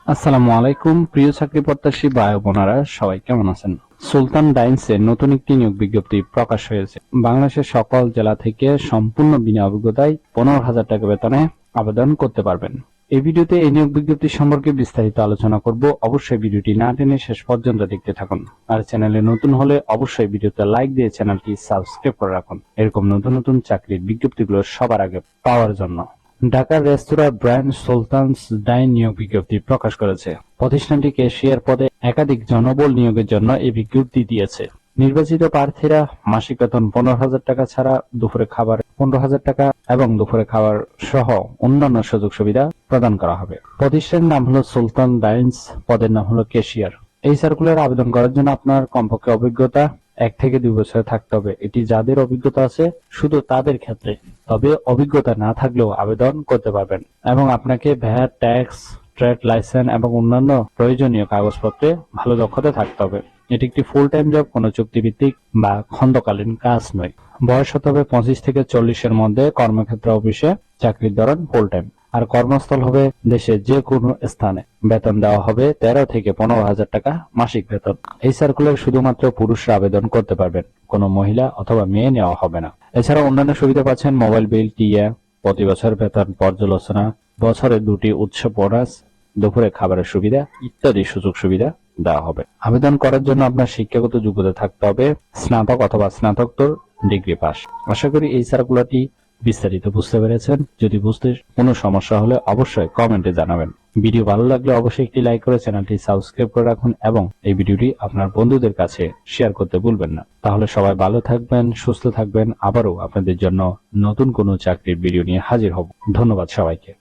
আসসালামু আলাইকুম প্রিয় চাকরি প্রত্যাশী ভাই বোনেরা, সবাই কেমন আছেন? সুলতান ডাইন্সে নতুন একটি নিয়োগ বিজ্ঞপ্তি প্রকাশ হয়েছে। বাংলাদেশের সকল জেলা থেকে সম্পূর্ণ বিনা অভিজ্ঞতায় 15,000 টাকা বেতনে আবেদন করতে পারবেন। এই ভিডিওতে এই নিয়োগ বিজ্ঞপ্তি সম্পর্কে বিস্তারিত আলোচনা করব। অবশ্যই ভিডিওটি না টেনে শেষ পর্যন্ত দেখতে থাকুন। আর চ্যানেলে নতুন হলে অবশ্যই ভিডিওতে লাইক দিয়ে চ্যানেলটি সাবস্ক্রাইব করে রাখুন, এরকম নতুন নতুন চাকরির বিজ্ঞপ্তিগুলো সবার আগে পাওয়ার জন্য। ঢাকার রেস্তোরাঁ ব্র্যান্ড সুলতানস ডাইন নিয়োগ বিজ্ঞপ্তি প্রকাশ করেছে। প্রতিষ্ঠানটি ক্যাশিয়ার পদে একাধিক জনবল নিয়োগের জন্য এই বিজ্ঞপ্তি দিয়েছে। নির্বাচিত প্রার্থীরা মাসিক বেতন 15,000 টাকা ছাড়া দুপুরে খাবার 15,000 টাকা এবং দুপুরে খাবার সহ অন্যান্য সুযোগ সুবিধা প্রদান করা হবে। প্রতিষ্ঠানের নাম হলো সুলতান ডাইন্স, পদের নাম হলো ক্যাশিয়ার। এই সার্কুলার আবেদন করার জন্য আপনার কমপক্ষে অভিজ্ঞতা 1 থেকে 2 বছর থাকতে হবে। এটি যাদের অভিজ্ঞতা আছে শুধু তাদের ক্ষেত্রে, তবে অভিজ্ঞতা না থাকলেও আবেদন করতে পারবেন এবং আপনাকে ভ্যাট, ট্যাক্স, ট্রেড লাইসেন্স এবং অন্যান্য প্রয়োজনীয় কাগজপত্রে ভালো দক্ষতা থাকতে হবে। এটি একটি ফুল টাইম জব, কোনো চুক্তিভিত্তিক বা খণ্ডকালীন কাজ নয়। বয়স হতে হবে 25 থেকে 40-এর মধ্যে। কর্মক্ষেত্র অফিসে, চাকরির ধরন ফুল টাইম, আর কর্মস্থল হবে দেশের যে কোনো স্থানে। বেতন দেওয়া হবে 13 থেকে 15,000 টাকা মাসিক বেতন। এই সার্কুলার শুধুমাত্র পুরুষরা আবেদন করতে পারবেন, কোনো মহিলা অথবা মেয়ে নেওয়া হবে না। এছাড়া অন্যান্য সুবিধা পাচ্ছেন মোবাইল বিল, টিএ, প্রতি বছর বেতন পর্যালোচনা, বছরে 2টি উৎসব বোনাস, দুপুরে খাবারের সুবিধা ইত্যাদি সুযোগ সুবিধা দেওয়া হবে। আবেদন করার জন্য আপনার শিক্ষাগত যোগ্যতা থাকতে হবে স্নাতক অথবা স্নাতকোত্তর ডিগ্রি পাস। আশা করি এই সার্কুলারটি বিস্তারিত বুঝতে পেরেছেন। যদি বুঝতে কোনো সমস্যা হলে অবশ্যই কমেন্টে জানাবেন। ভিডিও ভালো লাগলে অবশ্যই একটি লাইক করে চ্যানেলটি সাবস্ক্রাইব করে রাখুন এবং এই ভিডিওটি আপনার বন্ধুদের কাছে শেয়ার করতে ভুলবেন না। তাহলে সবাই ভালো থাকবেন, সুস্থ থাকবেন। আবারও আপনাদের জন্য নতুন কোনো চাকরির ভিডিও নিয়ে হাজির হব। ধন্যবাদ সবাইকে।